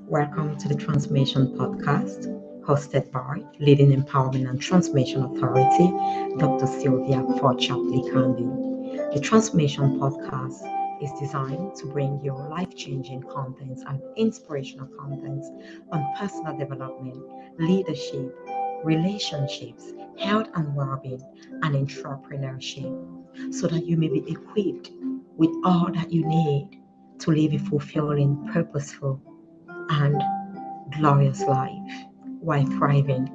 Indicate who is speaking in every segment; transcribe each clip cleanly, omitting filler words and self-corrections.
Speaker 1: Welcome to the Transformation Podcast, hosted by Leading Empowerment and Transformation Authority, Dr. Sylvia Forchap-Likambi. The Transformation Podcast is designed to bring you life-changing contents and inspirational contents on personal development, leadership, relationships, health and well-being, and entrepreneurship, so that you may be equipped with all that you need to live a fulfilling, purposeful, and glorious life while thriving.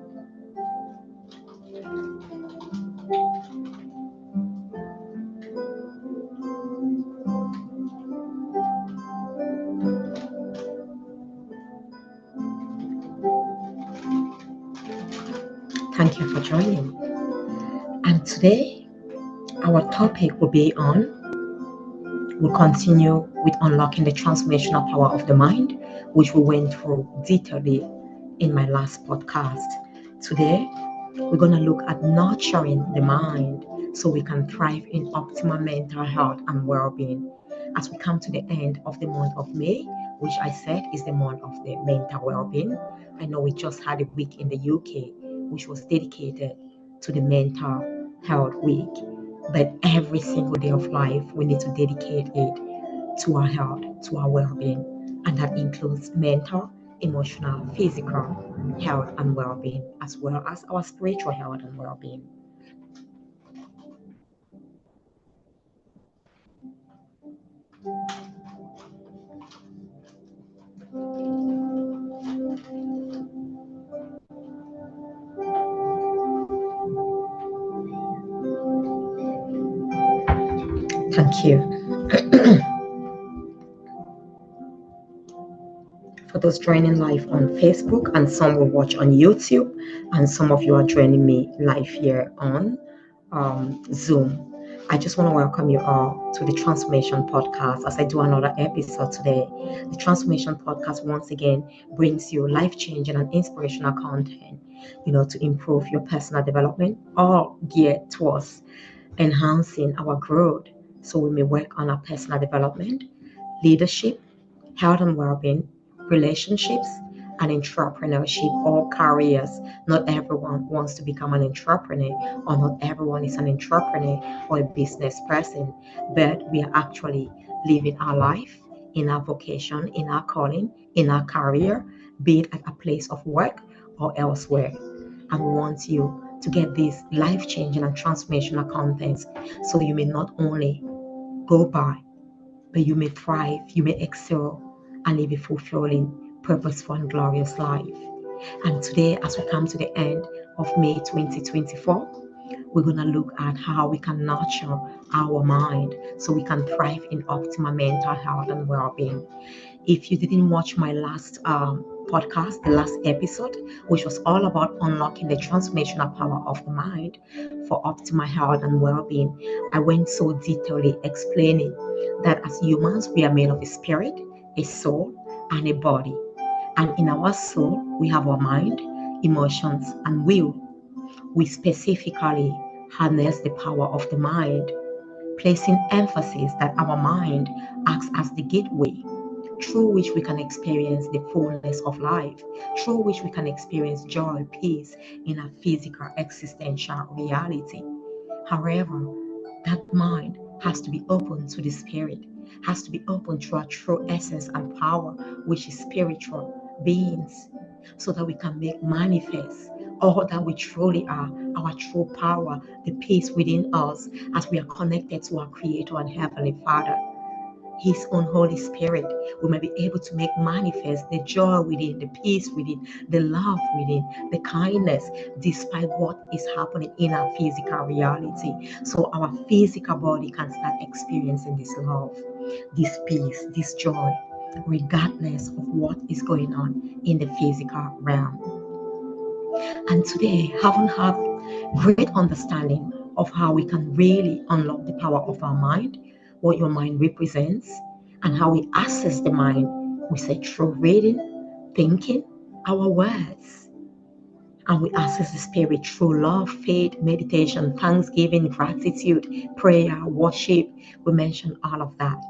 Speaker 1: Thank you for joining. And today, our topic we'll continue with unlocking the transformational power of the mind, which we went through detailedly in my last podcast. Today, we're going to look at nurturing the mind so we can thrive in optimal mental health and well-being. As we come to the end of the month of May, which I said is the month of the mental well-being. I know we just had a week in the UK, which was dedicated to the mental health week. But every single day of life, we need to dedicate it to our health, to our well-being. And that includes mental, emotional, physical health and well-being, as well as our spiritual health and well-being. Thank you. For those joining live on Facebook, and some will watch on YouTube, and some of you are joining me live here on Zoom. I just want to welcome you all to the Transformation Podcast as I do another episode today. The Transformation Podcast once again brings you life-changing and inspirational content, to improve your personal development, all geared towards enhancing our growth so we may work on our personal development, leadership, health and well-being, relationships, and entrepreneurship, or careers. Not everyone wants to become an entrepreneur, or not everyone is an entrepreneur or a business person, but we are actually living our life in our vocation, in our calling, in our career, be it at a place of work or elsewhere. And we want you to get these life-changing and transformational contents so you may not only go by, but you may thrive, you may excel, and live a fulfilling, purposeful, and glorious life. And today, as we come to the end of May 2024, we're going to look at how we can nurture our mind so we can thrive in optimal mental health and well-being. If you didn't watch my last podcast, the last episode, which was all about unlocking the transformational power of the mind for optimal health and well-being, I went so detailedly explaining that as humans, we are made of a spirit, a soul, and a body. And in our soul, we have our mind, emotions, and will. We specifically harness the power of the mind, placing emphasis that our mind acts as the gateway through which we can experience the fullness of life, through which we can experience joy, peace in our physical existential reality. However, that mind has to be open to the spirit, has to be open to our true essence and power, which is spiritual beings, so that we can make manifest all that we truly are, our true power, the peace within us as we are connected to our Creator and Heavenly Father. His own Holy Spirit, we may be able to make manifest the joy within, the peace within, the love within, the kindness, despite what is happening in our physical reality. So our physical body can start experiencing this love, this peace, this joy, regardless of what is going on in the physical realm. And today, having had great understanding of how we can really unlock the power of our mind, what your mind represents, and how we access the mind, we say through reading, thinking, our words. And we access the spirit through love, faith, meditation, thanksgiving, gratitude, prayer, worship. We mentioned all of that.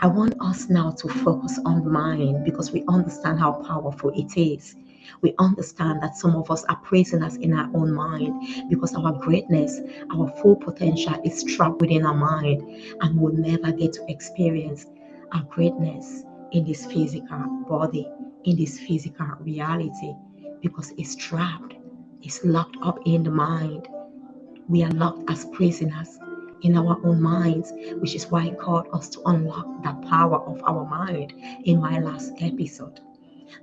Speaker 1: I want us now to focus on the mind because we understand how powerful it is. We understand that some of us are prisoners in our own mind because our greatness, our full potential is trapped within our mind, and we'll never get to experience our greatness in this physical body, in this physical reality, because it's trapped, it's locked up in the mind. We are locked as prisoners in our own minds, which is why I called us to unlock the power of our mind in my last episode.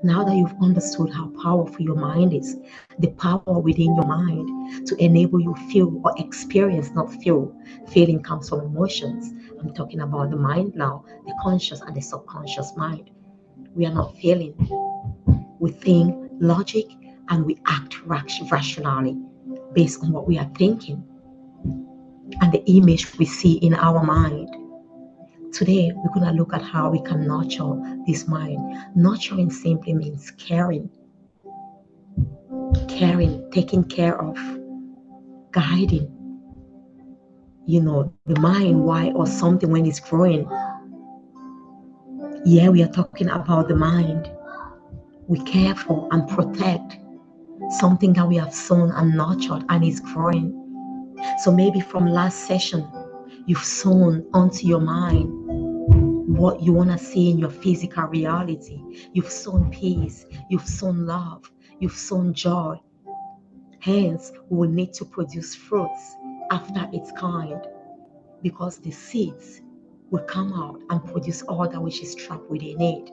Speaker 1: Now that you've understood how powerful your mind is, the power within your mind to enable you feel or experience, not feel. Feeling comes from emotions. I'm talking about the mind now, the conscious and the subconscious mind. We are not feeling. We think logic and we act rationally based on what we are thinking and the image we see in our mind. Today, we're going to look at how we can nurture this mind. Nurturing simply means caring, taking care of, guiding, the mind, why, or something when it's growing. Yeah, we are talking about the mind. We care for and protect something that we have sown and nurtured and is growing. So maybe from last session, you've sown onto your mind what you want to see in your physical reality. You've sown peace, you've sown love, you've sown joy. Hence, we will need to produce fruits after its kind, because the seeds will come out and produce all that which is trapped within it.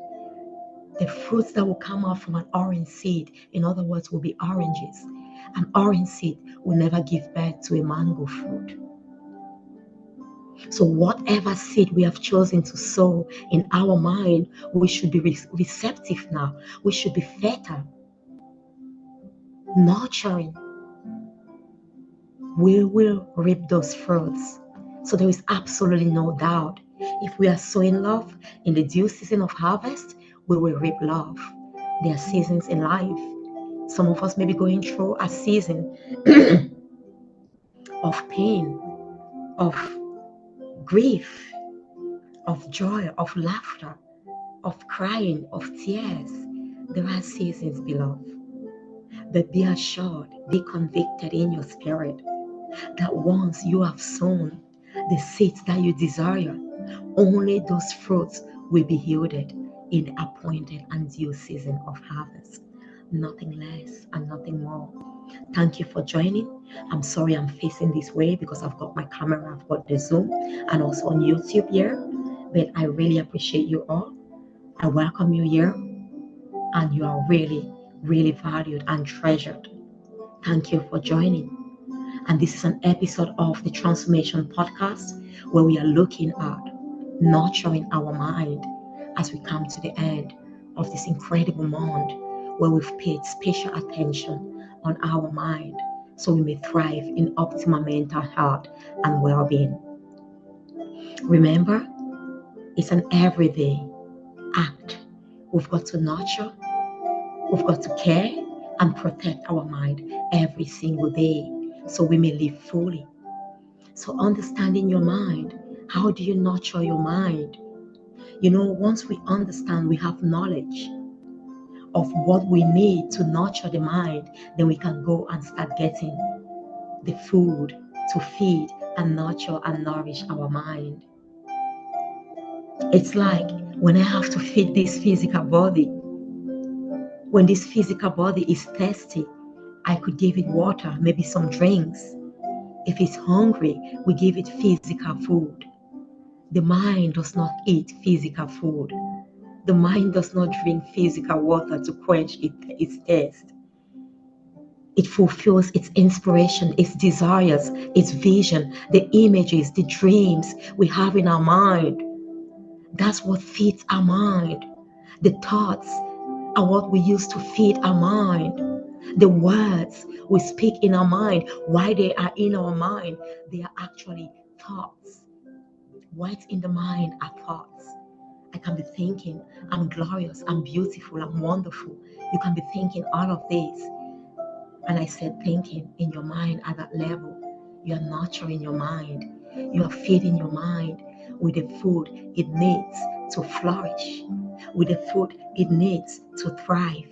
Speaker 1: The fruits that will come out from an orange seed, in other words, will be oranges. An orange seed will never give birth to a mango fruit. So whatever seed we have chosen to sow in our mind, we should be receptive now. We should be fertile, nurturing. We will reap those fruits. So there is absolutely no doubt. If we are sowing love in the due season of harvest, we will reap love. There are seasons in life. Some of us may be going through a season of pain, of grief, of joy, of laughter, of crying, of tears. There are seasons, beloved. But be assured, be convicted in your spirit that once you have sown the seeds that you desire, only those fruits will be yielded in the appointed and due season of harvest. Nothing less and nothing more. Thank you for joining. I'm sorry I'm facing this way because I've got my camera, I've got the Zoom, and also on YouTube here. But I really appreciate you all. I welcome you here, and you are really, really valued and treasured. Thank you for joining. And this is an episode of the Transformation Podcast where we are looking at nurturing our mind as we come to the end of this incredible month where we've paid special attention on our mind so we may thrive in optimal mental health and well-being. Remember, it's an everyday act. We've got to nurture, we've got to care and protect our mind every single day so we may live fully. So understanding your mind, how do you nurture your mind? Once we understand, we have knowledge of what we need to nurture the mind, then we can go and start getting the food to feed and nurture and nourish our mind. It's like when I have to feed this physical body. When this physical body is thirsty, I could give it water, maybe some drinks. If it's hungry, we give it physical food. The mind does not eat physical food. The mind does not drink physical water to quench its thirst. It fulfills its inspiration, its desires, its vision, the images, the dreams we have in our mind. That's what feeds our mind. The thoughts are what we use to feed our mind. The words we speak in our mind, why they are in our mind, they are actually thoughts. What's in the mind are thoughts. I can be thinking, I'm glorious, I'm beautiful, I'm wonderful. You can be thinking all of this. And I said thinking in your mind at that level. You are nurturing your mind. You are feeding your mind with the food it needs to flourish, with the food it needs to thrive.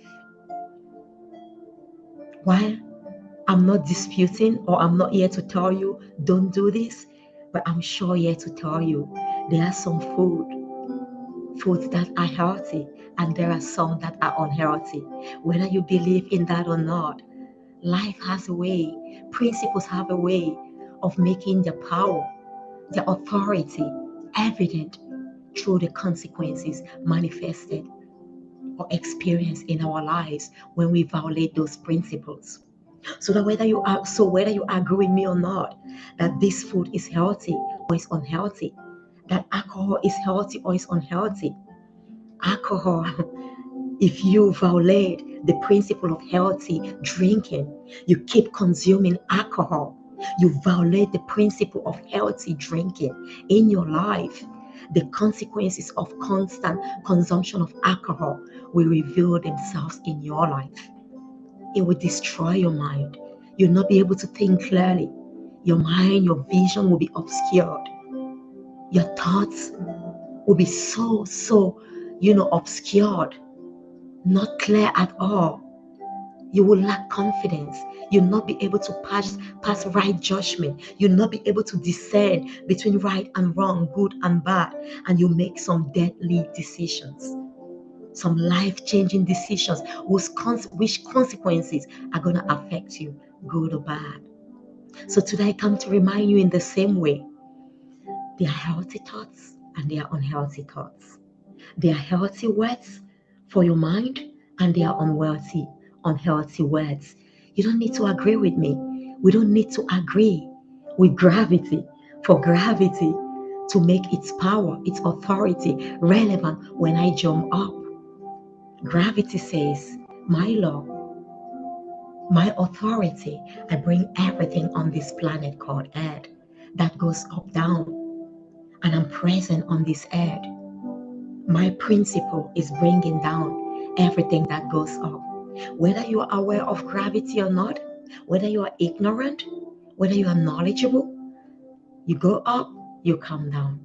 Speaker 1: While I'm not disputing, or I'm not here to tell you don't do this, but I'm sure here to tell you there are some foods that are healthy, and there are some that are unhealthy. Whether you believe in that or not, life has a way, principles have a way of making their power, their authority evident through the consequences manifested or experienced in our lives when we violate those principles. Whether you agree with me or not, that this food is healthy or is unhealthy, that alcohol is healthy or is unhealthy. Alcohol, if you violate the principle of healthy drinking, you keep consuming alcohol, you violate the principle of healthy drinking in your life. The consequences of constant consumption of alcohol will reveal themselves in your life. It will destroy your mind. You'll not be able to think clearly. Your mind, your vision will be obscured. Your thoughts will be so obscured, not clear at all. You will lack confidence. You'll not be able to pass right judgment. You'll not be able to discern between right and wrong, good and bad, and you make some deadly decisions, some life-changing decisions which consequences are going to affect you, good or bad. So today I come to remind you in the same way, there are healthy thoughts and there are unhealthy thoughts. There are healthy words for your mind and there are unhealthy words. You don't need to agree with me. We don't need to agree with gravity for gravity to make its power, its authority relevant when I jump up. Gravity says, my law, my authority, I bring everything on this planet called Earth that goes up, down, and I'm present on this Earth. My principle is bringing down everything that goes up. Whether you are aware of gravity or not, whether you are ignorant, whether you are knowledgeable, you go up, you come down.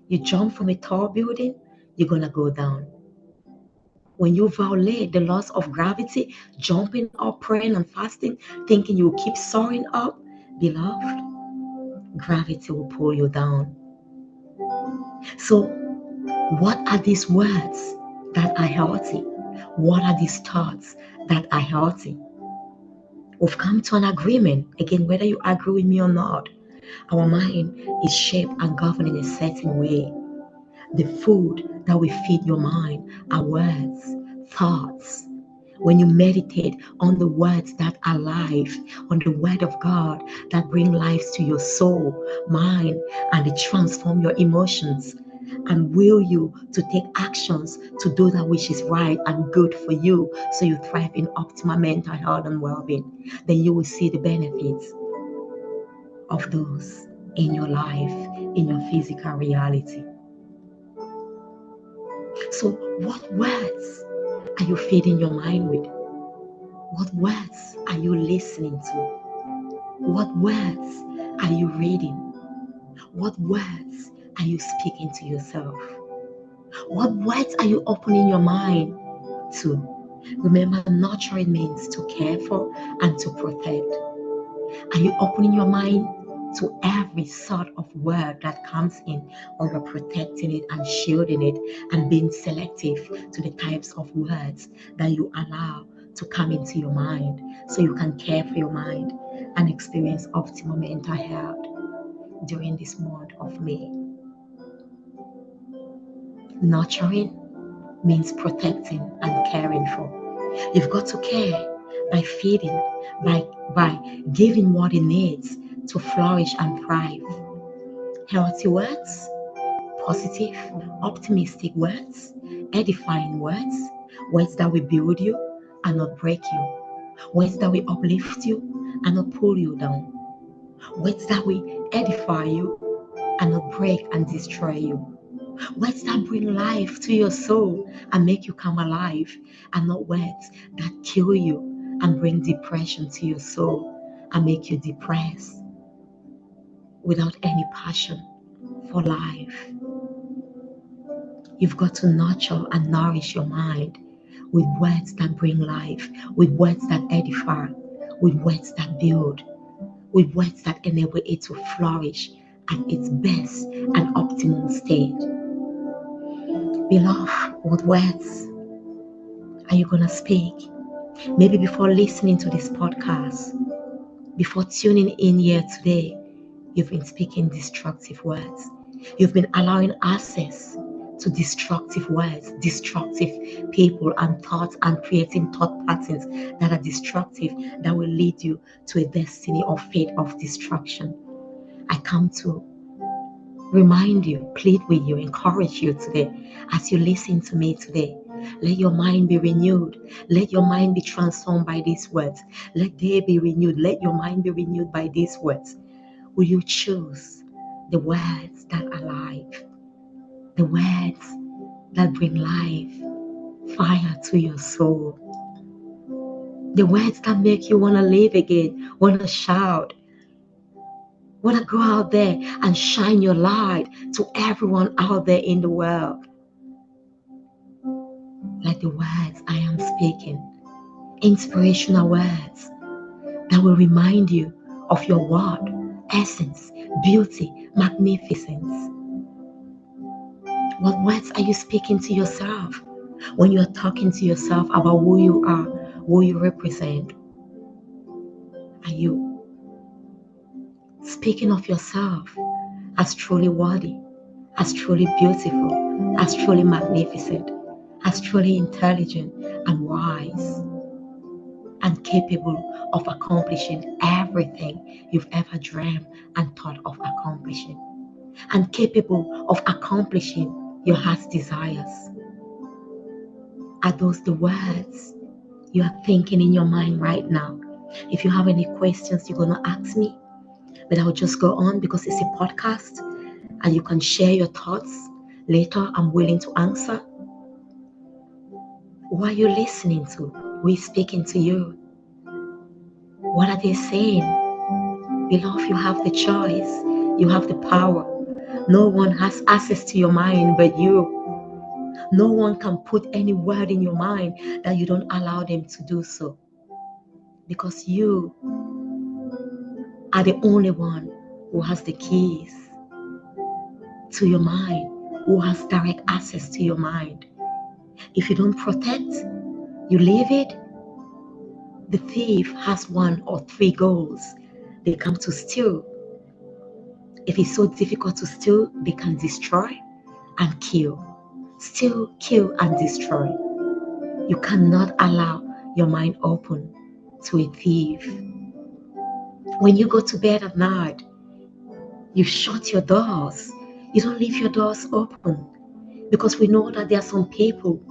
Speaker 1: You jump from a tall building, you're going to go down. When you violate the laws of gravity, jumping up, praying and fasting, thinking you will keep soaring up, beloved, gravity will pull you down. So, what are these words that are healthy? What are these thoughts that are healthy? We've come to an agreement. Again, whether you agree with me or not, our mind is shaped and governed in a certain way. The food that will feed your mind are words, thoughts. When you meditate on the words that are life, on the word of God that bring life to your soul, mind, and they transform your emotions and will you to take actions to do that which is right and good for you so you thrive in optimal mental health and well-being, then you will see the benefits of those in your life, in your physical reality. So what words are you feeding your mind with? What words are you listening to? What words are you reading? What words are you speaking to yourself? What words are you opening your mind to? Remember, nurturing means to care for and to protect. Are you opening your mind to every sort of word that comes in, or you're protecting it and shielding it and being selective to the types of words that you allow to come into your mind so you can care for your mind and experience optimal mental health during this month of May? Nurturing means protecting and caring for. You've got to care by feeding, by giving what it needs to flourish and thrive. Healthy words, positive, optimistic words, edifying words, words that will build you and not break you, words that will uplift you and not pull you down, words that will edify you and not break and destroy you. Words that bring life to your soul and make you come alive, and not words that kill you and bring depression to your soul and make you depressed without any passion for life. You've got to nurture and nourish your mind with words that bring life, with words that edify, with words that build, with words that enable it to flourish at its best and optimum state. Beloved, what words are you going to speak? Maybe before listening to this podcast, before tuning in here today, you've been speaking destructive words. You've been allowing access to destructive words, destructive people and thoughts, and creating thought patterns that are destructive, that will lead you to a destiny or fate of destruction. I come to remind you, plead with you, encourage you today as you listen to me today. Let your mind be renewed. Let your mind be transformed by these words. Let they be renewed. Let your mind be renewed by these words. Will you choose the words that are life, the words that bring life, fire to your soul, the words that make you want to live again, want to shout, want to go out there and shine your light to everyone out there in the world? Like the words I am speaking, inspirational words that will remind you of your worth, essence, beauty, magnificence. What words are you speaking to yourself when you are talking to yourself about who you are, who you represent? Are you speaking of yourself as truly worthy, as truly beautiful, as truly magnificent, as truly intelligent and wise, and capable of accomplishing everything you've ever dreamed and thought of accomplishing, and capable of accomplishing your heart's desires? Are those the words you are thinking in your mind right now? If you have any questions you're going to ask me, but I'll just go on because it's a podcast and you can share your thoughts later. I'm willing to answer. Who are you listening to? Who is speaking to you? What are they saying? Beloved, you have the choice. You have the power. No one has access to your mind but you. No one can put any word in your mind that you don't allow them to do so. Because you are the only one who has the keys to your mind, who has direct access to your mind. If you don't protect, you leave it. The thief has 1 or 3 goals. They come to steal. If it's so difficult to steal, they can destroy and kill. Steal, kill, and destroy. You cannot allow your mind open to a thief. When you go to bed at night, you shut your doors. You don't leave your doors open, because we know that there are some people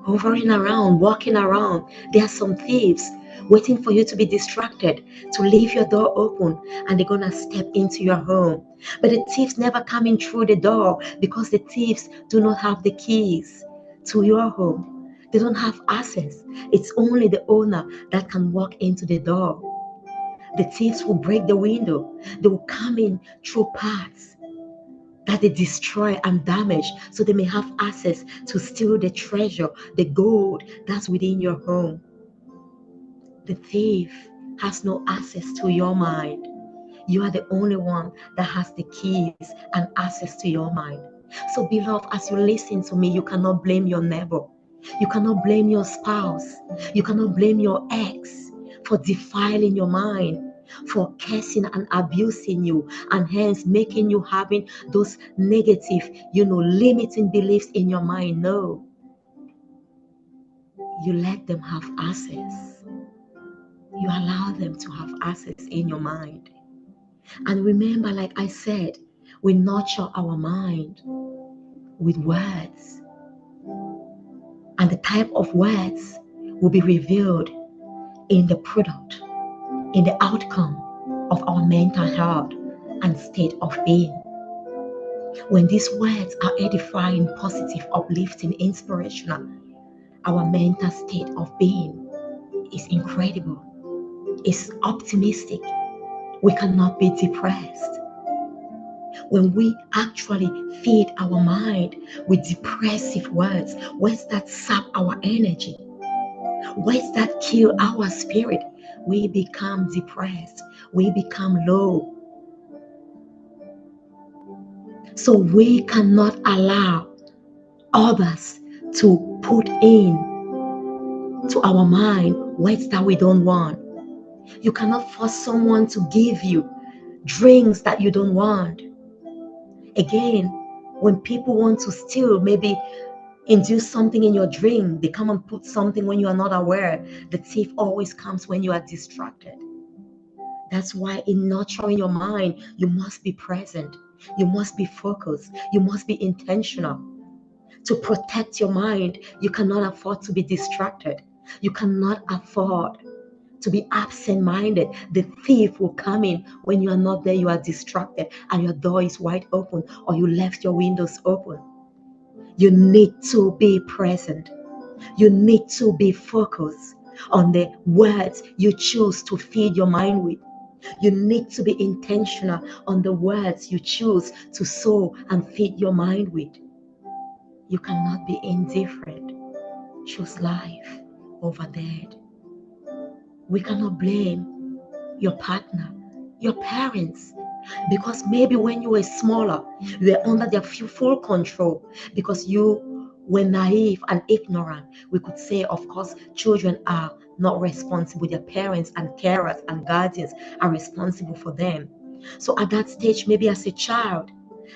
Speaker 1: hovering around, walking around. There are some thieves waiting for you to be distracted, to leave your door open, and they're gonna step into your home. But the thieves never come in through the door, because the thieves do not have the keys to your home. They don't have access. It's only the owner that can walk into the door. The thieves will break the window. They will come in through paths that they destroy and damage, so they may have access to steal the treasure, the gold that's within your home. The thief has no access to your mind. You are the only one that has the keys and access to your mind. So, beloved, as you listen to me, you cannot blame your neighbor. You cannot blame your spouse. You cannot blame your ex for defiling your mind, for cursing and abusing you, and hence making you having those negative, limiting beliefs in your mind. No. You let them have access. You allow them to have access in your mind. And remember, like I said, we nurture our mind with words. And the type of words will be revealed in the product, in the outcome of our mental health and state of being. When these words are edifying, positive, uplifting, inspirational, our mental state of being is incredible. It's optimistic. We cannot be depressed. When we actually feed our mind with depressive words that sap our energy, words that kill our spirit, we become depressed, we become low. So we cannot allow others to put in to our mind words that we don't want. You cannot force someone to give you drinks that you don't want. Again, when people want to steal, maybe induce something in your drink, they come and put something when you are not aware. The thief always comes when you are distracted. That's why in nurturing your mind, you must be present. You must be focused. You must be intentional. To protect your mind, you cannot afford to be distracted. You cannot afford to be absent-minded. The thief will come in when you are not there, you are distracted, and your door is wide open, or you left your windows open. You need to be present. You need to be focused on the words you choose to feed your mind with. You need to be intentional on the words you choose to sow and feed your mind with. You cannot be indifferent. Choose life over death. We cannot blame your partner, your parents, because maybe when you were smaller, you were under their full control because you were naive and ignorant. We could say, of course, children are not responsible. Their parents and carers and guardians are responsible for them. So at that stage, maybe as a child,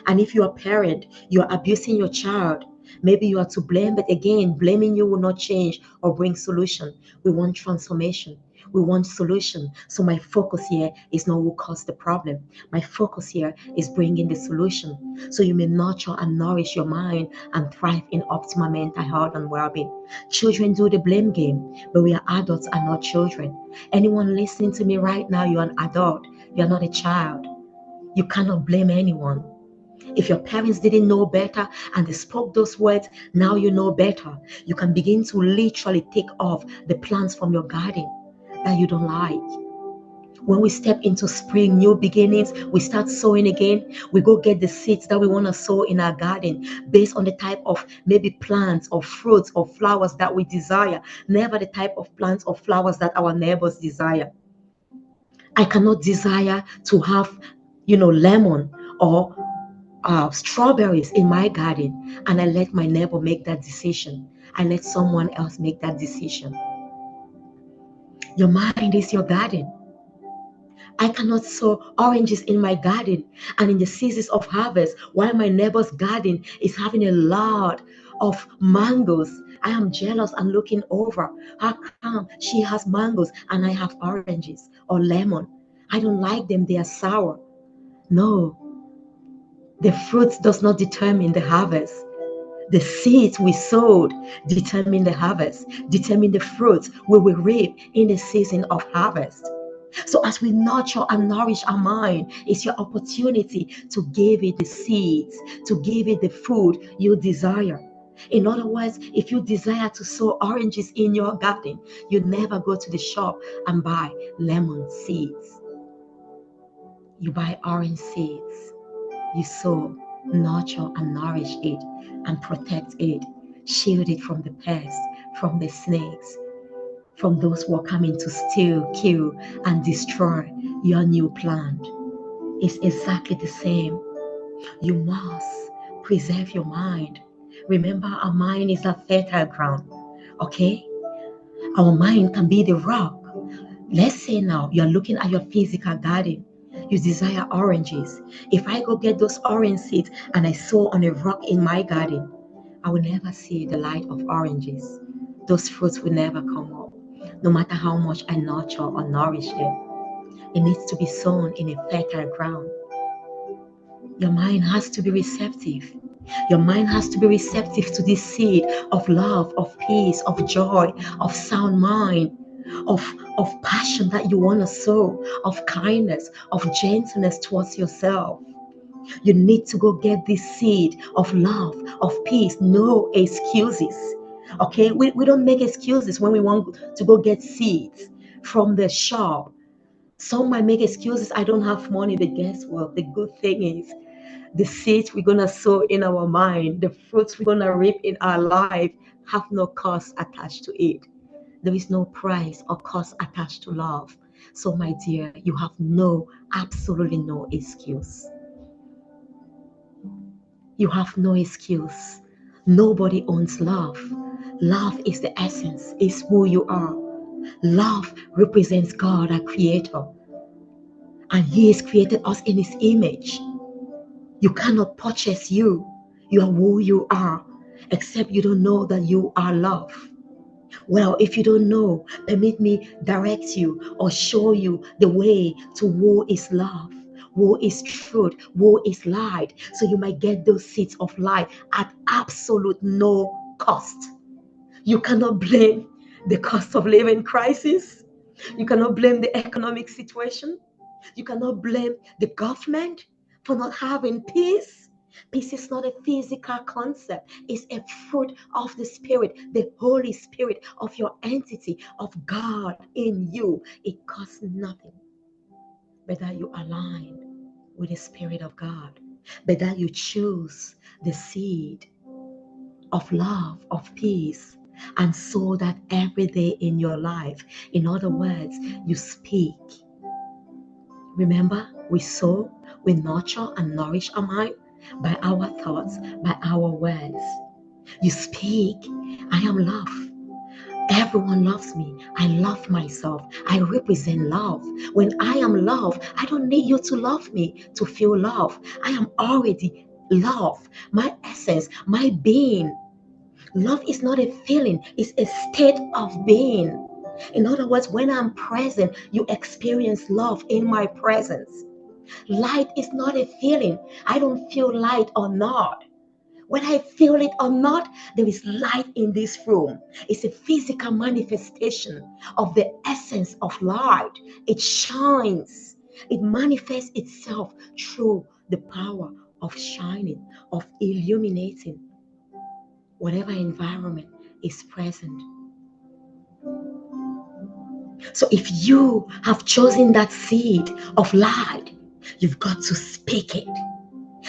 Speaker 1: and if you're a parent, you're abusing your child, maybe you are to blame, but again, blaming you will not change or bring solution. We want transformation. We want solution. So my focus here is not who caused the problem. My focus here is bringing the solution. So you may nurture and nourish your mind and thrive in optimal mental health and well-being. Children do the blame game, but we are adults and not children. Anyone listening to me right now, you're an adult. You're not a child. You cannot blame anyone. If your parents didn't know better and they spoke those words, now you know better. You can begin to literally take off the plants from your garden that you don't like. When we step into spring, new beginnings, we start sowing again. We go get the seeds that we want to sow in our garden based on the type of maybe plants or fruits or flowers that we desire, never the type of plants or flowers that our neighbors desire. I cannot desire to have, lemon or strawberries in my garden, and I let my neighbor make that decision. I let someone else make that decision. Your mind is your garden. I cannot sow oranges in my garden and in the seasons of harvest while my neighbor's garden is having a lot of mangoes. I am jealous and looking over. How come she has mangoes and I have oranges or lemon? I don't like them, they are sour. No, the fruits does not determine the harvest. The seeds we sowed determine the harvest, determine the fruits we will reap in the season of harvest. So as we nurture and nourish our mind, it's your opportunity to give it the seeds, to give it the food you desire. In other words, if you desire to sow oranges in your garden, you never go to the shop and buy lemon seeds. You buy orange seeds. You sow, nurture, and nourish it, and protect it. Shield it from the pests, from the snakes, from those who are coming to steal, kill, and destroy your new plant. It's exactly the same. You must preserve your mind. Remember, our mind is a fertile ground. Okay? Our mind can be the rock. Let's say now you're looking at your physical garden. You desire oranges. If I go get those orange seeds and I sow on a rock in my garden, I will never see the light of oranges. Those fruits will never come up, no matter how much I nurture or nourish them. It needs to be sown in a fertile ground. Your mind has to be receptive. Your mind has to be receptive to this seed of love, of peace, of joy, of sound mind, of, of passion that you want to sow, of kindness, of gentleness towards yourself. You need to go get this seed of love, of peace. No excuses. Okay? We don't make excuses when we want to go get seeds from the shop. Some might make excuses. I don't have money, but guess what? The good thing is The seeds we're going to sow in our mind, the fruits we're going to reap in our life have no cost attached to it. There is no price or cost attached to love. So, my dear, you have absolutely no excuse. You have no excuse. Nobody owns love. Love is the essence, is who you are. Love represents God, our creator. And He has created us in His image. You cannot purchase you. You are who you are, except you don't know that you are love. Well, if you don't know, permit me direct you or show you the way to who is love, who is truth, who is light, so you might get those seeds of light at absolute no cost. You cannot blame the cost of living crisis. You cannot blame the economic situation. You cannot blame the government for not having peace. Peace is not a physical concept. It's a fruit of the Spirit, the Holy Spirit of your entity, of God in you. It costs nothing but that you align with the Spirit of God, but that you choose the seed of love, of peace, and sow that every day in your life. In other words, you speak. Remember, we sow, we nurture and nourish our mind by our thoughts, by our words. You speak, I am love. Everyone loves me. I love myself. I represent love. When I am love, I don't need you to love me to feel love. I am already love. My essence, my being. Love is not a feeling, it's a state of being. In other words, when I'm present, you experience love in my presence. Light is not a feeling. I don't feel light or not. When I feel it or not, there is light in this room. It's a physical manifestation of the essence of light. It shines. It manifests itself through the power of shining, of illuminating whatever environment is present. So if you have chosen that seed of light, you've got to speak it.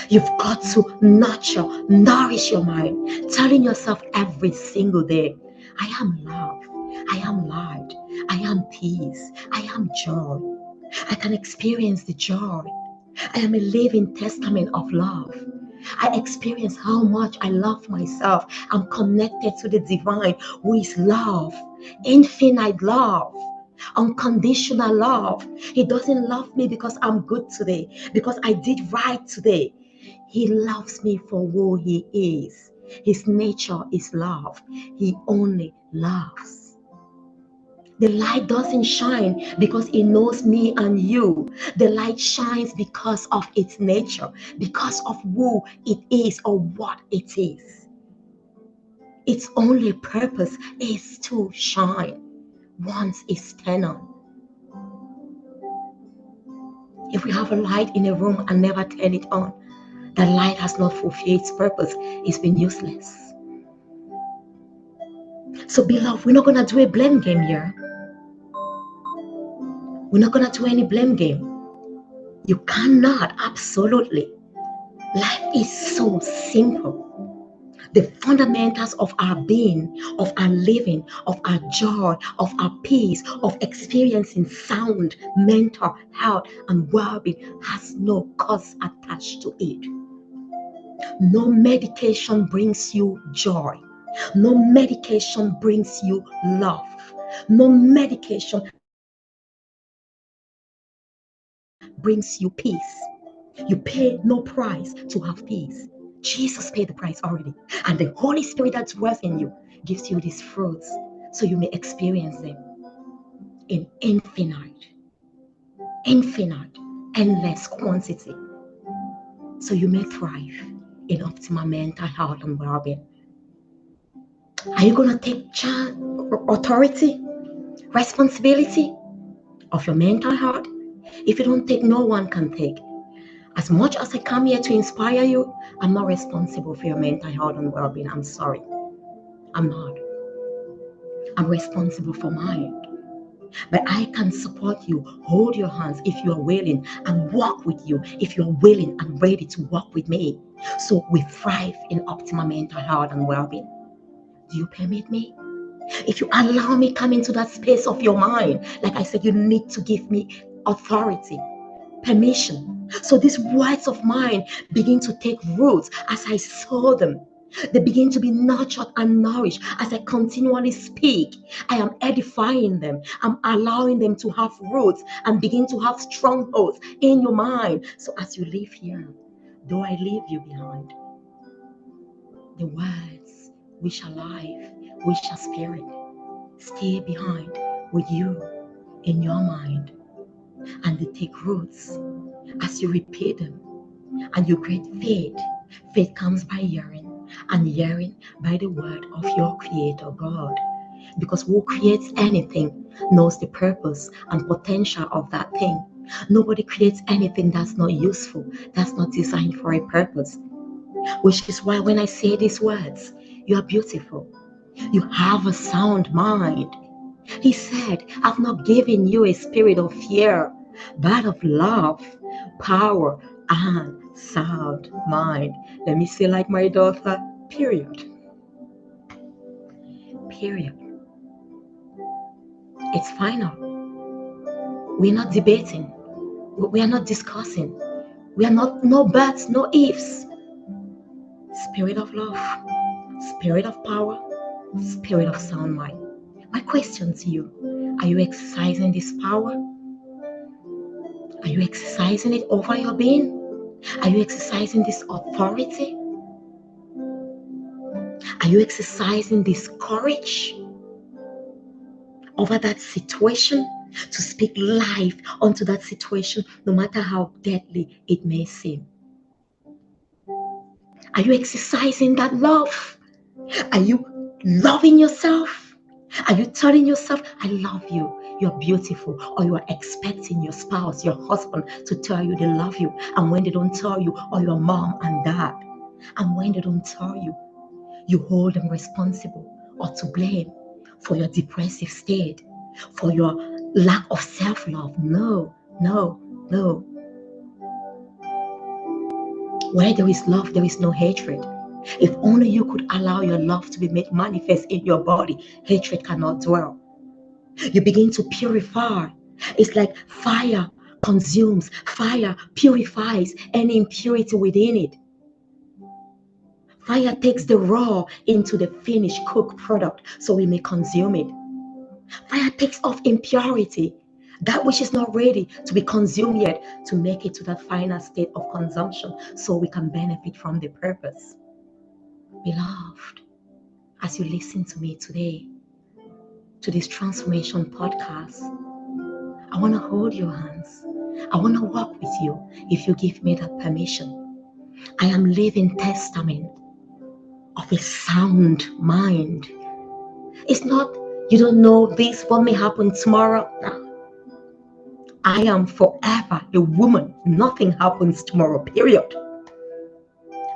Speaker 1: You've got to nurture, nourish your mind, telling yourself every single day, I am love, I am light, I am peace, I am joy. I can experience the joy. I am a living testament of love. I experience how much I love myself. I'm connected to the divine who is love, infinite love, unconditional love. He doesn't love me because I'm good today, because I did right today. He loves me for who He is. His nature is love. He only loves. The light doesn't shine because it knows me and you. The light shines because of its nature, because of who it is or what it is. Its only purpose is to shine once it's turned on. If we have a light in a room and never turn it on, the light has not fulfilled its purpose. It's been useless. So beloved, we're not going to do a blame game here. We're not going to do any blame game. You cannot, absolutely. Life is so simple. The fundamentals of our being, of our living, of our joy, of our peace, of experiencing sound mental health and well-being has no cost attached to it. No medication brings you joy. No medication brings you love. No medication brings you peace. You pay no price to have peace. Jesus paid the price already. And the Holy Spirit that dwells in you gives you these fruits so you may experience them in infinite, endless quantity. So you may thrive in optimal mental health and well-being. Are you going to take authority, responsibility of your mental health? If you don't take, no one can take. As much as I come here to inspire you, I'm not responsible for your mental health and well-being. I'm sorry. I'm not. I'm responsible for mine. But I can support you, hold your hands if you are willing, and walk with you if you are willing and ready to walk with me. So we thrive in optimal mental health and well-being. Do you permit me? If you allow me come into that space of your mind, like I said, you need to give me authority, permission. So these words of mine begin to take roots as I sow them. They begin to be nurtured and nourished as I continually speak. I am edifying them. I'm allowing them to have roots and begin to have strongholds in your mind. So as you live here, though I leave you behind, the words which are life, which are spirit, stay behind with you in your mind, and they take roots as you repeat them, and you create faith. Faith comes by hearing, and hearing by the word of your creator God, because who creates anything knows the purpose and potential of that thing. Nobody creates anything that's not useful, that's not designed for a purpose. Which is why when I say these words, you are beautiful, you have a sound mind. He said, I've not given you a spirit of fear, but of love, power, and sound mind. Let me say, like my daughter, period. Period. It's final. We're not debating. We are not discussing. We are not, no buts, no ifs. Spirit of love, spirit of power, spirit of sound mind. My question to you, are you exercising this power? Are you exercising it over your being? Are you exercising this authority? Are you exercising this courage over that situation to speak life onto that situation, no matter how deadly it may seem? Are you exercising that love? Are you loving yourself? Are you telling yourself, I love you, you're beautiful? Or you are expecting your spouse, your husband to tell you they love you, and when they don't tell you, or your mom and dad, and when they don't tell you, you hold them responsible or to blame for your depressive state, for your lack of self-love. No, no, no. Where there is love, there is no hatred. If only you could allow your love to be made manifest in your body, hatred cannot dwell. You begin to purify. It's like fire consumes, fire purifies any impurity within it. Fire takes the raw into the finished cooked product so we may consume it. Fire takes off impurity, that which is not ready to be consumed yet, to make it to that final state of consumption so we can benefit from the purpose. Beloved, as you listen to me today, to this transformation podcast, I want to hold your hands. I want to walk with you if you give me that permission. I am living testament of a sound mind. It's not, you don't know this, what may happen tomorrow. No. I am forever a woman. Nothing happens tomorrow, period.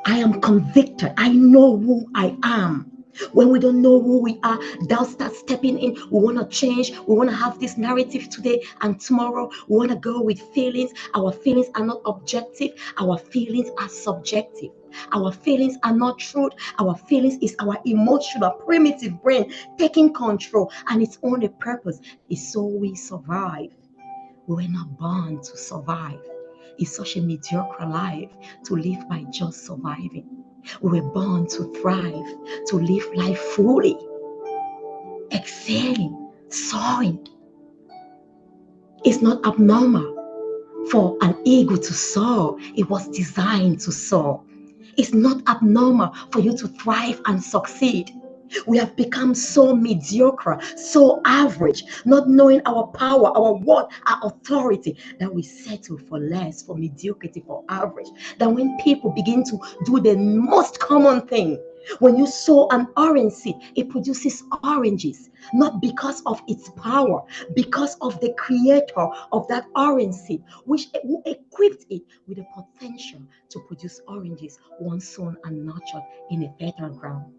Speaker 1: I am convicted. I know who I am. When we don't know who we are, doubt starts stepping in. We want to change. We want to have this narrative today and tomorrow. We want to go with feelings. Our feelings are not objective. Our feelings are subjective. Our feelings are not truth. Our feelings is our emotional, primitive brain taking control, and its only purpose is so we survive. We were not born to survive. It's such a mediocre life to live by just surviving. We were born to thrive, to live life fully, excelling, soaring. It's not abnormal for an eagle to soar. It was designed to soar. It's not abnormal for you to thrive and succeed. We have become so mediocre, so average, not knowing our power, our worth, our authority, that we settle for less, for mediocrity, for average. That when people begin to do the most common thing, when you sow an orange seed, it produces oranges, not because of its power, because of the creator of that orange seed, who equipped it with the potential to produce oranges once sown and nurtured in a fertile ground.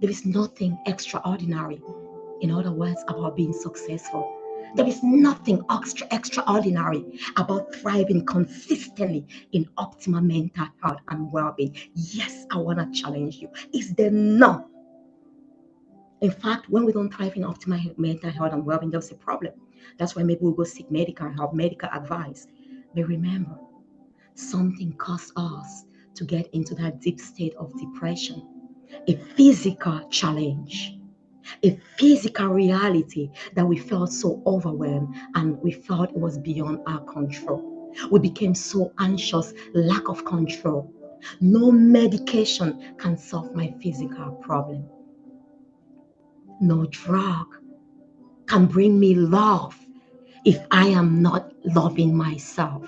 Speaker 1: There is nothing extraordinary, in other words, about being successful. There is nothing extraordinary about thriving consistently in optimal mental health and well-being. Yes, I want to challenge you. Is there none? In fact, when we don't thrive in optimal mental health and well-being, there's a problem. That's why maybe we'll go seek medical help, medical advice. But remember, something caused us to get into that deep state of depression, a physical challenge, a physical reality that we felt so overwhelmed and we felt it was beyond our control. We became so anxious, lack of control. No medication can solve my physical problem. No drug can bring me love if I am not loving myself.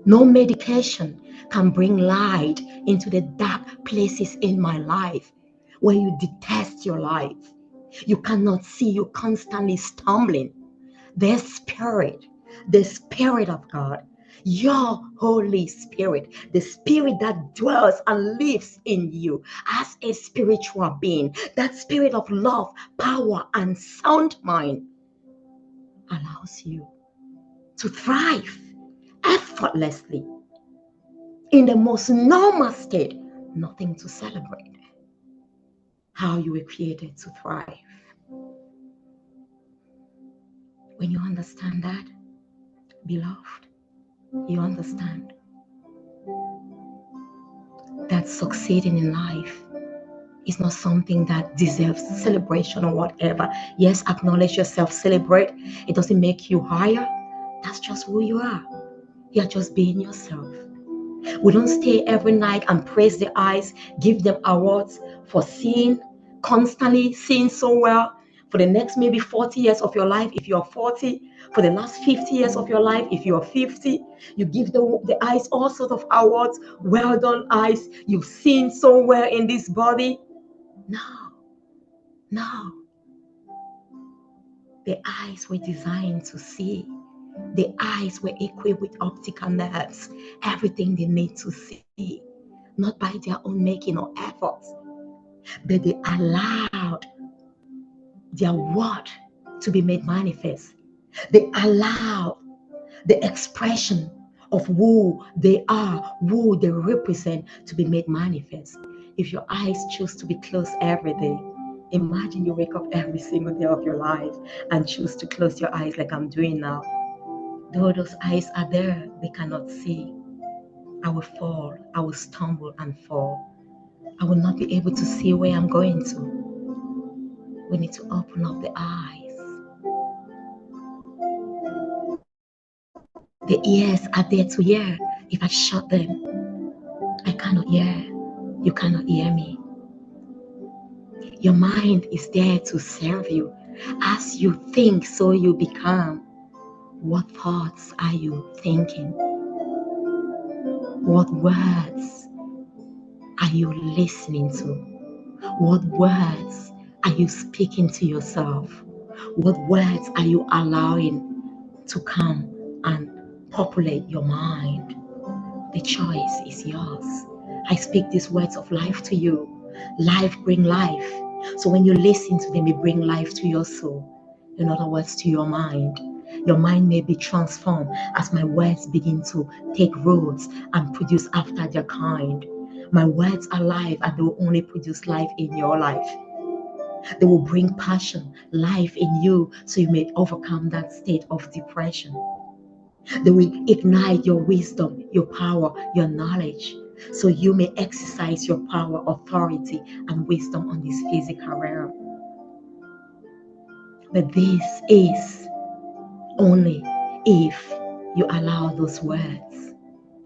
Speaker 1: No medication can bring light into the dark places in my life where you detest your life. You cannot see, you're constantly stumbling. The Spirit of God, your Holy Spirit, the Spirit that dwells and lives in you as a spiritual being, that Spirit of love, power, and sound mind allows you to thrive effortlessly in the most normal state, nothing to celebrate. How you were created to thrive. When you understand that, beloved, you understand that succeeding in life is not something that deserves celebration or whatever. Yes, acknowledge yourself, celebrate. It doesn't make you higher. That's just who you are. You're just being yourself. We don't stay every night and praise the eyes, give them awards for seeing, constantly seeing so well. For the next maybe 40 years of your life, if you're 40, for the last 50 years of your life, if you're 50, you give the eyes all sorts of awards. Well done, eyes. You've seen so well in this body. No, no. The eyes were designed to see. The eyes were equipped with optical nerves, everything they need to see, not by their own making or efforts, but they allowed their word to be made manifest. They allowed the expression of who they are, who they represent to be made manifest. If your eyes choose to be closed every day, imagine you wake up every single day of your life and choose to close your eyes like I'm doing now. Though those eyes are there, they cannot see. I will fall, I will stumble and fall. I will not be able to see where I'm going to. We need to open up the eyes. The ears are there to hear. If I shut them, I cannot hear. You cannot hear me. Your mind is there to serve you. As you think, so you become. What thoughts are you thinking? What words are you listening to? What words are you speaking to yourself? What words are you allowing to come and populate your mind? The choice is yours. I speak these words of life to you. Life bring life. So when you listen to them, it bring life to your soul. In other words, to your mind. Your mind may be transformed as my words begin to take roots and produce after their kind. My words are life and they will only produce life in your life. They will bring passion, life in you so you may overcome that state of depression. They will ignite your wisdom, your power, your knowledge, so you may exercise your power, authority, and wisdom on this physical realm. But this is only if you allow those words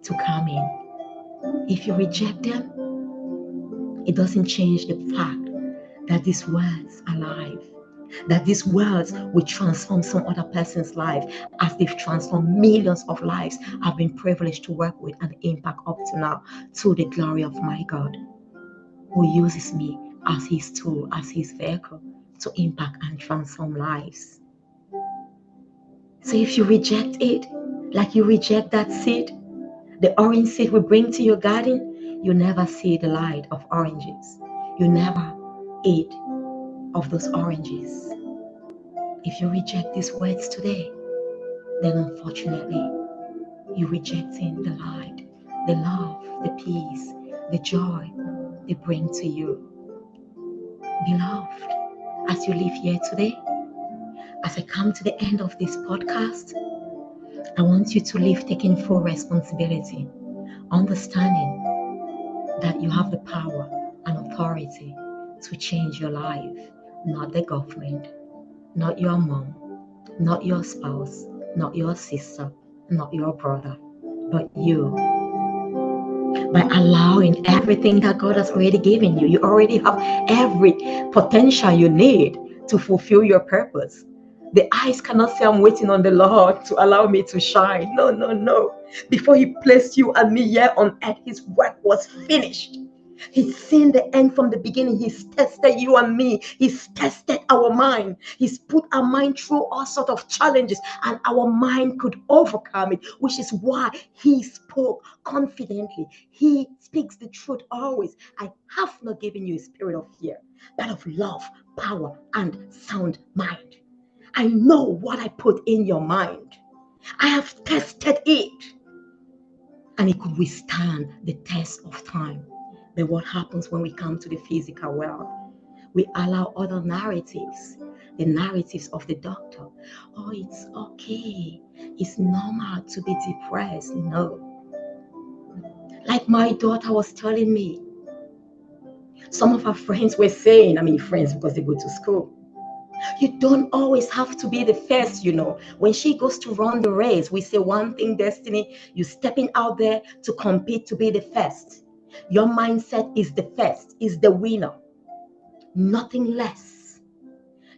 Speaker 1: to come in. If you reject them, it doesn't change the fact that these words are alive, that these words will transform some other person's life as they've transformed millions of lives I've been privileged to work with and impact up to now, to the glory of my God, who uses me as his tool, as his vehicle to impact and transform lives. So if you reject it, like you reject that seed, the orange seed we bring to your garden, you never see the light of oranges. You never eat of those oranges. If you reject these words today, then unfortunately, you're rejecting the light, the love, the peace, the joy they bring to you. Beloved, as you live here today, as I come to the end of this podcast, I want you to live taking full responsibility, understanding that you have the power and authority to change your life, not the government, not your mom, not your spouse, not your sister, not your brother, but you. By allowing everything that God has already given you, you already have every potential you need to fulfill your purpose. The eyes cannot say, I'm waiting on the Lord to allow me to shine. No, no, no. Before He placed you and me here on earth, His work was finished. He's seen the end from the beginning. He's tested you and me. He's tested our mind. He's put our mind through all sorts of challenges, and our mind could overcome it, which is why He spoke confidently. He speaks the truth always. I have not given you a spirit of fear, but of love, power, and sound mind. I know what I put in your mind. I have tested it, and it could withstand the test of time. But what happens when we come to the physical world? We allow other narratives, the narratives of the doctor. Oh, it's okay. It's normal to be depressed. No. Like my daughter was telling me, some of her friends were saying, friends because they go to school, you don't always have to be the first, When she goes to run the race, we say one thing, Destiny, you're stepping out there to compete to be the first. Your mindset is the first, is the winner, nothing less.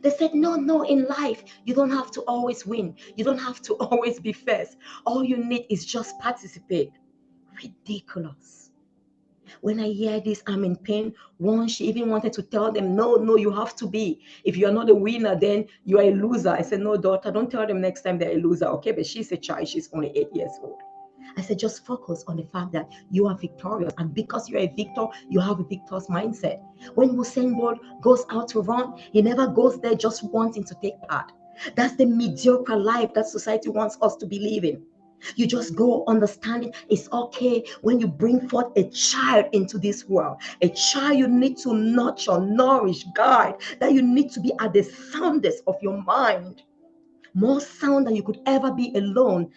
Speaker 1: They said, no, in life, you don't have to always win. You don't have to always be first. All you need is just participate. Ridiculous. When I hear this, I'm in pain. Once she even wanted to tell them, no, you have to be. If you're not a winner, then you are a loser. I said, no, daughter, don't tell them next time they're a loser, okay? But she's a child. She's only 8 years old. I said, just focus on the fact that you are victorious. And because you're a victor, you have a victor's mindset. When Usain Bolt goes out to run, he never goes there just wanting to take part. That's the mediocre life that society wants us to believe in. You just go understanding it's okay when you bring forth a child into this world. A child you need to nurture, nourish, guide, that you need to be at the soundest of your mind. More sound than you could ever be alone.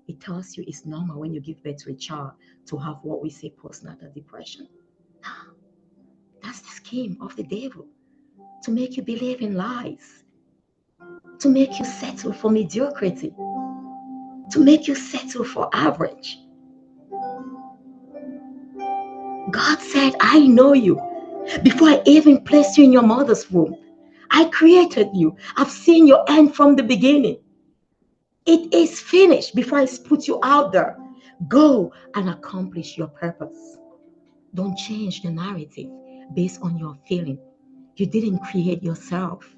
Speaker 1: It tells you it's normal when you give birth to a child to have what we say postnatal depression. That's the scheme of the devil, to make you believe in lies, to make you settle for mediocrity, to make you settle for average. God said, I know you. Before I even placed you in your mother's womb, I created you. I've seen your end from the beginning. It is finished before I put you out there. Go and accomplish your purpose. Don't change the narrative based on your feeling. You didn't create yourself.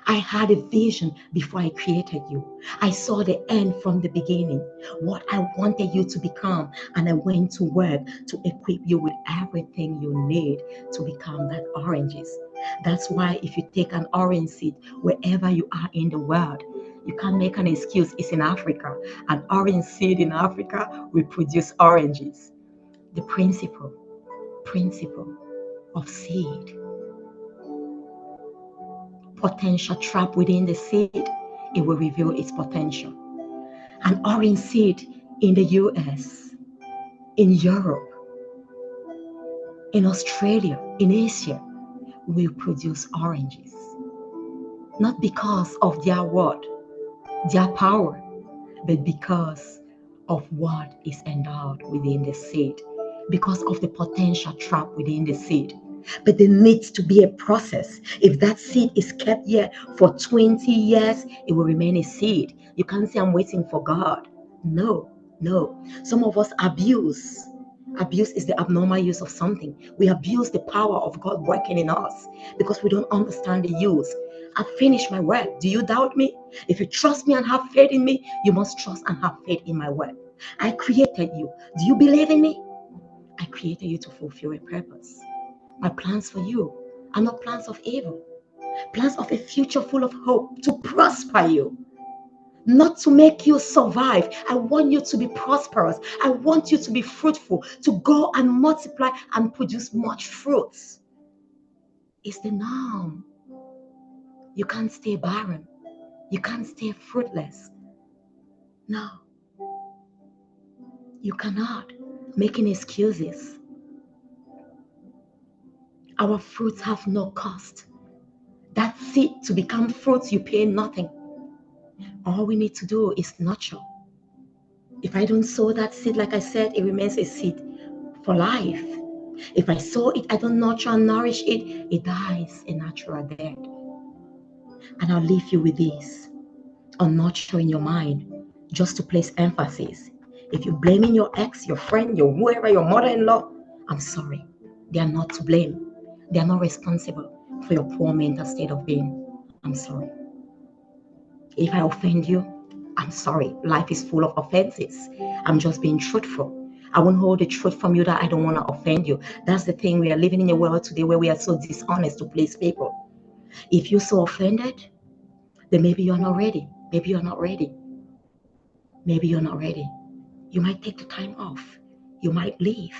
Speaker 1: I had a vision before I created you. I saw the end from the beginning, what I wanted you to become, and I went to work to equip you with everything you need to become that oranges. That's why if you take an orange seed wherever you are in the world, you can't make an excuse. It's in Africa. An orange seed in Africa will produce oranges. The principle of seed. Potential trapped within the seed, it will reveal its potential. An orange seed in the US, in Europe, in Australia, in Asia, will produce oranges. Not because of their what, their power, but because of what is endowed within the seed, because of the potential trapped within the seed. But there needs to be a process. If that seed is kept here for 20 years, it will remain a seed. You can't say, I'm waiting for God. No. Some of us abuse. Abuse is the abnormal use of something. We abuse the power of God working in us because we don't understand the use. I finished my work. Do you doubt me? If you trust me and have faith in me, you must trust and have faith in my work. I created you. Do you believe in me? I created you to fulfill a purpose. My plans for you are not plans of evil. plans of a future full of hope to prosper you, not to make you survive. I want you to be prosperous. I want you to be fruitful, to go and multiply and produce much fruits. It's the norm. You can't stay barren. You can't stay fruitless. No, you cannot. Making excuses. Our fruits have no cost. That seed to become fruits, you pay nothing. All we need to do is nurture. If I don't sow that seed, like I said, it remains a seed for life. If I sow it, I don't nurture and nourish it, it dies a natural death. And I'll leave you with this on nurturing your mind, just to place emphasis. If you're blaming your ex, your friend, your whoever, your mother-in-law, I'm sorry. They are not to blame. They are not responsible for your poor mental state of being. I'm sorry. If I offend you, I'm sorry. Life is full of offenses. I'm just being truthful. I won't hold the truth from you that I don't want to offend you. That's the thing. We are living in a world today where we are so dishonest to please people. If you're so offended, then maybe you're not ready. Maybe you're not ready. Maybe you're not ready. You might take the time off. You might leave.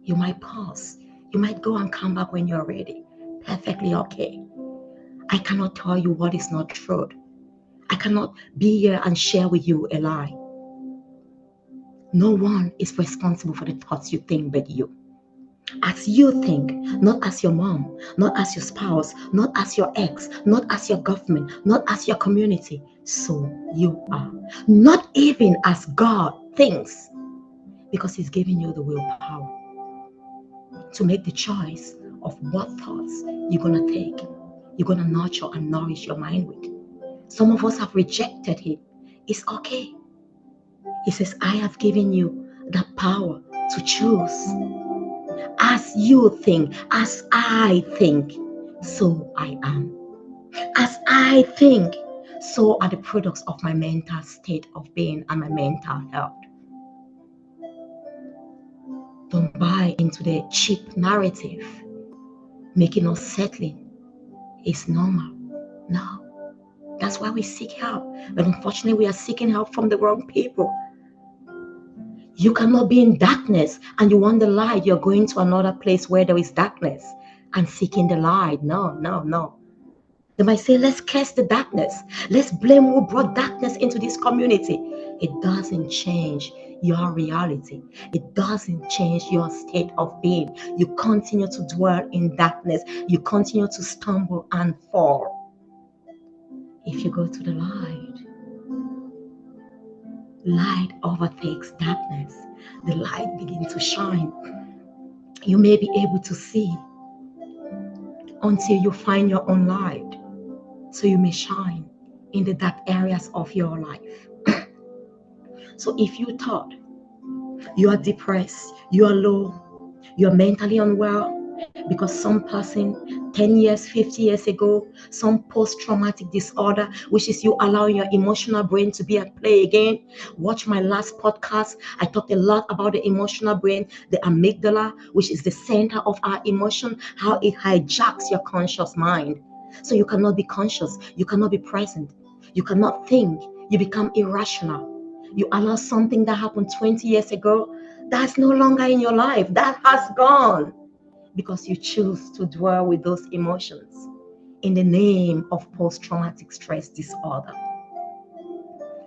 Speaker 1: You might pause. You might go and come back when you're ready. Perfectly okay. I cannot tell you what is not true. I cannot be here and share with you a lie. No one is responsible for the thoughts you think but you. As you think, not as your mom, not as your spouse, not as your ex, not as your government, not as your community, so you are. Not even as God thinks, because He's giving you the willpower to make the choice of what thoughts you're going to take, you're going to nurture and nourish your mind with. Some of us have rejected Him. It's okay. He says, I have given you the power to choose. As you think, as I think, so I am. As I think, so are the products of my mental state of being and my mental health. Don't buy into the cheap narrative, making us settling. It's normal. No. That's why we seek help. But unfortunately, we are seeking help from the wrong people. You cannot be in darkness and you want the light. You're going to another place where there is darkness and seeking the light. No, no, no. They might say, let's curse the darkness. Let's blame who brought darkness into this community. It doesn't change your reality. It doesn't change your state of being. You continue to dwell in darkness. You continue to stumble and fall. If you go to the light, light overtakes darkness. The light begins to shine. You may be able to see until you find your own light, so you may shine in the dark areas of your life. So if you thought you are depressed, you are low, you are mentally unwell, because some person 10 years, 50 years ago, some post-traumatic disorder, which is you allowing your emotional brain to be at play again. Watch my last podcast. I talked a lot about the emotional brain, the amygdala, which is the center of our emotion, how it hijacks your conscious mind. So you cannot be conscious, you cannot be present, you cannot think, you become irrational. You allow something that happened 20 years ago, that's no longer in your life, that has gone, because you choose to dwell with those emotions in the name of post-traumatic stress disorder.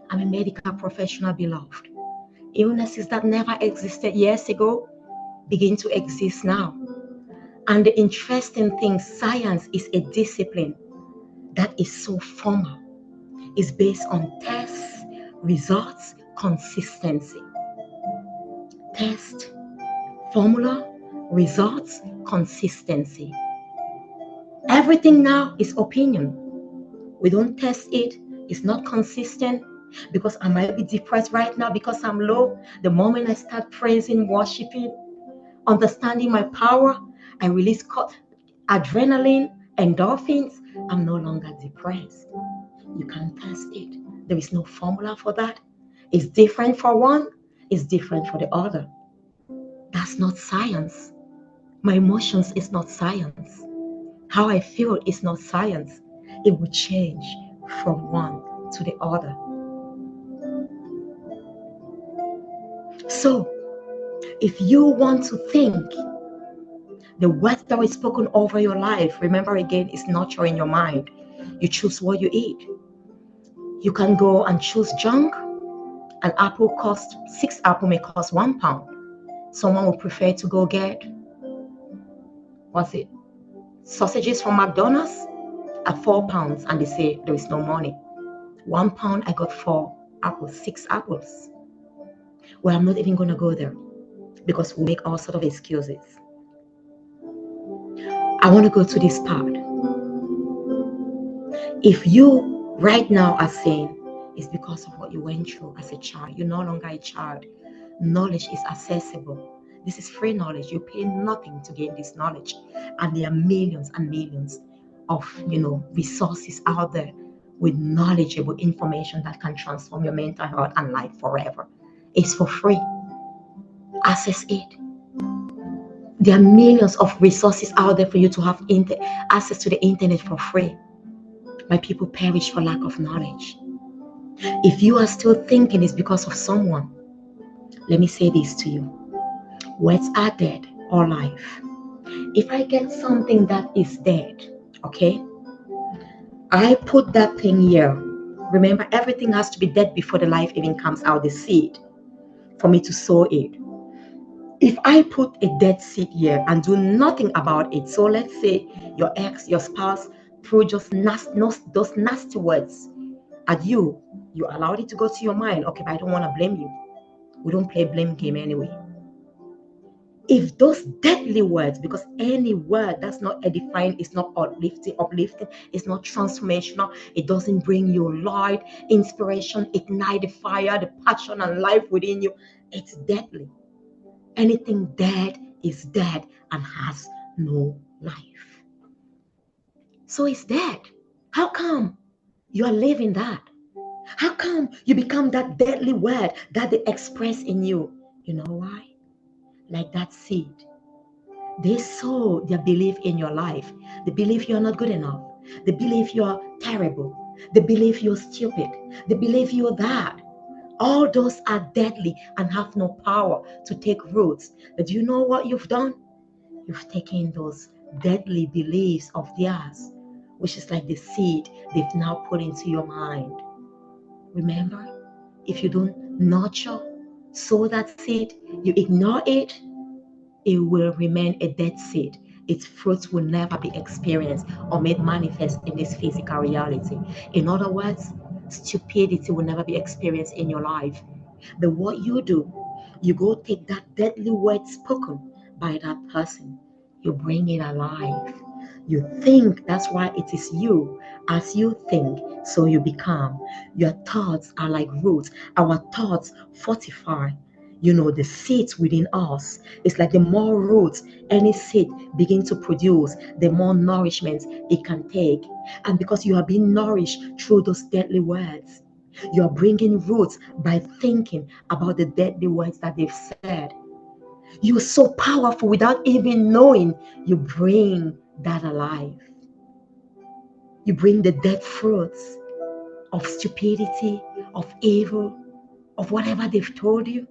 Speaker 1: I'm a medical professional, beloved. Illnesses that never existed years ago begin to exist now. And the interesting thing, science is a discipline that is so formal. It's based on tests, results, consistency. Test, formula, results, consistency. Everything now is opinion. We don't test it. It's not consistent, because I might be depressed right now because I'm low. The moment I start praising, worshiping, understanding my power, I release adrenaline, endorphins. I'm no longer depressed. You can't test it. There is no formula for that. It's different for one, it's different for the other. That's not science. My emotions is not science. How I feel is not science. It will change from one to the other. So, if you want to think, the words that were spoken over your life, remember again, is nurturing your mind. You choose what you eat. You can go and choose junk. An apple costs, 6 apples may cost £1. Someone would prefer to go get, what's it, sausages from McDonald's at £4, and they say there is no money. £1, I got 4 apples, 6 apples. Well, I'm not even going to go there because we'll make all sort of excuses. I want to go to this part. If you right now are saying it's because of what you went through as a child, you're no longer a child. Knowledge is accessible. This is free knowledge. You pay nothing to gain this knowledge. And there are millions and millions of resources out there with knowledgeable information that can transform your mental health and life forever. It's for free. Access it. There are millions of resources out there for you to have access to the internet for free. My people perish for lack of knowledge. If you are still thinking it's because of someone, let me say this to you. Words are dead or life. If I get something that is dead, okay, I put that thing here. Remember, everything has to be dead before the life even comes out, the seed, for me to sow it. If I put a dead seed here and do nothing about it, so let's say your ex, your spouse, through just those nasty words at you, you allowed it to go to your mind. Okay, but I don't want to blame you. We don't play blame game anyway. If those deadly words, because any word that's not edifying, it's not uplifting, it's not transformational, it doesn't bring you light, inspiration, ignite the fire, the passion and life within you, it's deadly. Anything dead is dead and has no life. So it's dead. How come you are living that? How come you become that deadly word that they express in you? You know why? Like that seed. They sow their belief in your life. They believe you're not good enough. They believe you're terrible. They believe you're stupid. They believe you're that. All those are deadly and have no power to take roots. But do you know what you've done? You've taken those deadly beliefs of theirs, which is like the seed they've now put into your mind. Remember, if you don't nurture, sow that seed, you ignore it, it will remain a dead seed. Its fruits will never be experienced or made manifest in this physical reality. In other words, stupidity will never be experienced in your life. But what you do, you go take that deadly word spoken by that person, you bring it alive. You think that's why it is you. As you think, so you become. Your thoughts are like roots. Our thoughts fortify the seeds within us. It's like the more roots any seed begin to produce, the more nourishment it can take. And because you are being nourished through those deadly words, you are bringing roots by thinking about the deadly words that they've said. You're so powerful without even knowing. You bring that alive. You bring the dead fruits of stupidity, of evil, of whatever they've told you,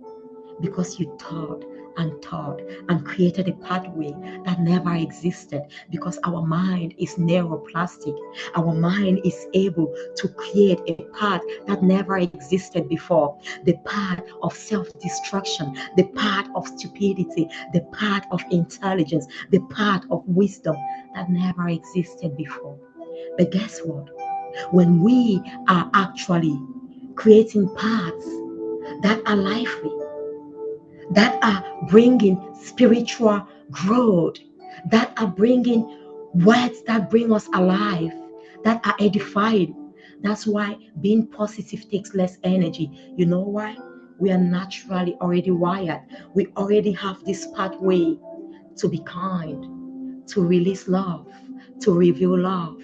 Speaker 1: because you thought and created a pathway that never existed, because our mind is neuroplastic. Our mind is able to create a path that never existed before, the path of self-destruction, the path of stupidity, the path of intelligence, the path of wisdom that never existed before. But guess what? When we are actually creating paths that are lively, that are bringing spiritual growth, that are bringing words that bring us alive, that are edifying. That's why being positive takes less energy. You know why? We are naturally already wired. We already have this pathway to be kind, to release love, to reveal love,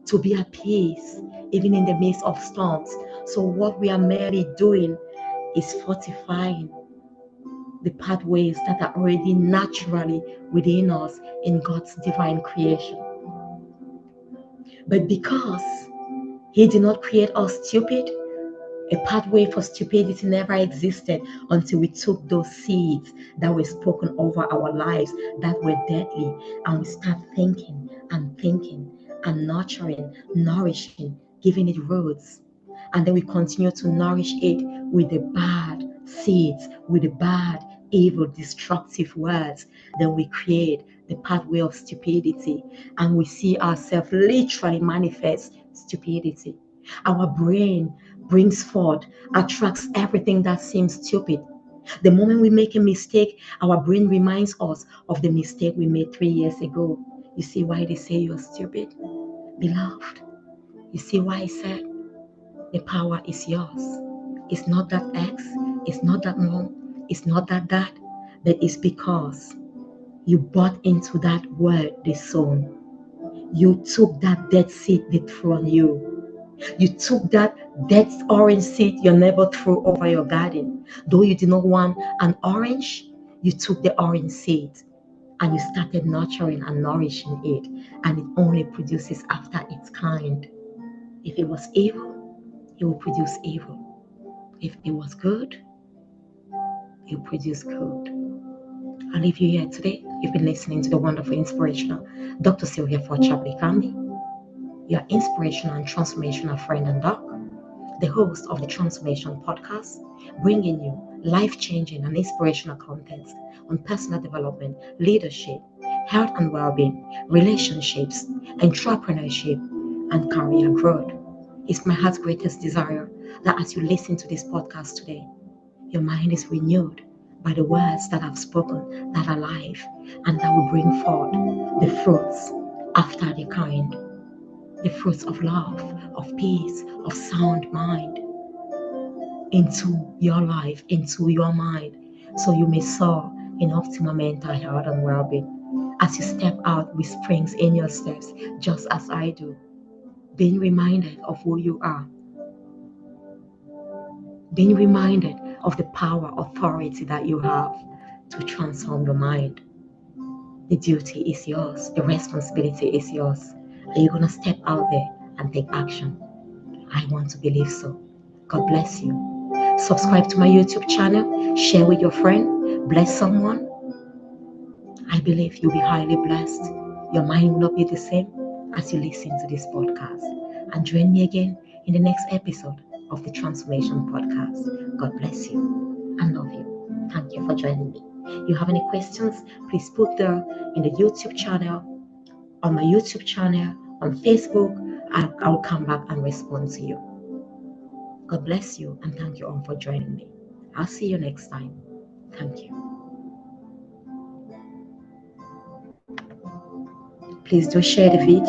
Speaker 1: to be at peace, even in the midst of storms. So what we are merely doing is fortifying the pathways that are already naturally within us in God's divine creation. But because He did not create us stupid, a pathway for stupidity never existed until we took those seeds that were spoken over our lives that were deadly, and we start thinking and thinking and nurturing, nourishing, giving it roots. And then we continue to nourish it with the bad seeds, with the bad, evil, destructive words. Then we create the pathway of stupidity, and we see ourselves literally manifest stupidity. Our brain brings forth, attracts everything that seems stupid. The moment we make a mistake, our brain reminds us of the mistake we made 3 years ago. You see why they say you're stupid? Beloved, you see why I said the power is yours. It's not that X, it's not that mom, it's not that dad, but it's because you bought into that word they sown. You took that dead seed they threw on you. You took that dead orange seed your neighbor threw over your garden. Though you did not want an orange, you took the orange seed and you started nurturing and nourishing it, and it only produces after its kind. If it was evil, it will produce evil. If it was good, it will produce good. I'll leave you here today. You've been listening to the wonderful, inspirational Dr. Sylvia Forchap-Likambi, your inspirational and transformational friend and doc, the host of the Transformation Podcast, bringing you life-changing and inspirational content on personal development, leadership, health and well-being, relationships, entrepreneurship, and career growth. It's my heart's greatest desire that as you listen to this podcast today, your mind is renewed by the words that I've spoken that are alive and that will bring forth the fruits after the kind, the fruits of love, of peace, of sound mind into your life, into your mind, so you may soar in optimal mental health and well-being. As you step out with springs in your steps, just as I do, being reminded of who you are, being reminded of the power, authority that you have to transform your mind. The duty is yours, the responsibility is yours. Are you going to step out there and take action? I want to believe so. God bless you. Subscribe to my YouTube channel, share with your friend, bless someone. I believe you'll be highly blessed. Your mind will not be the same as you listen to this podcast. And join me again in the next episode of the Transformation Podcast. God bless you and love you. Thank you for joining me. You have any questions, please put them in the YouTube channel, on my YouTube channel, on Facebook, and I'll come back and respond to you. God bless you and thank you all for joining me. I'll see you next time. Thank you. Please do share the video.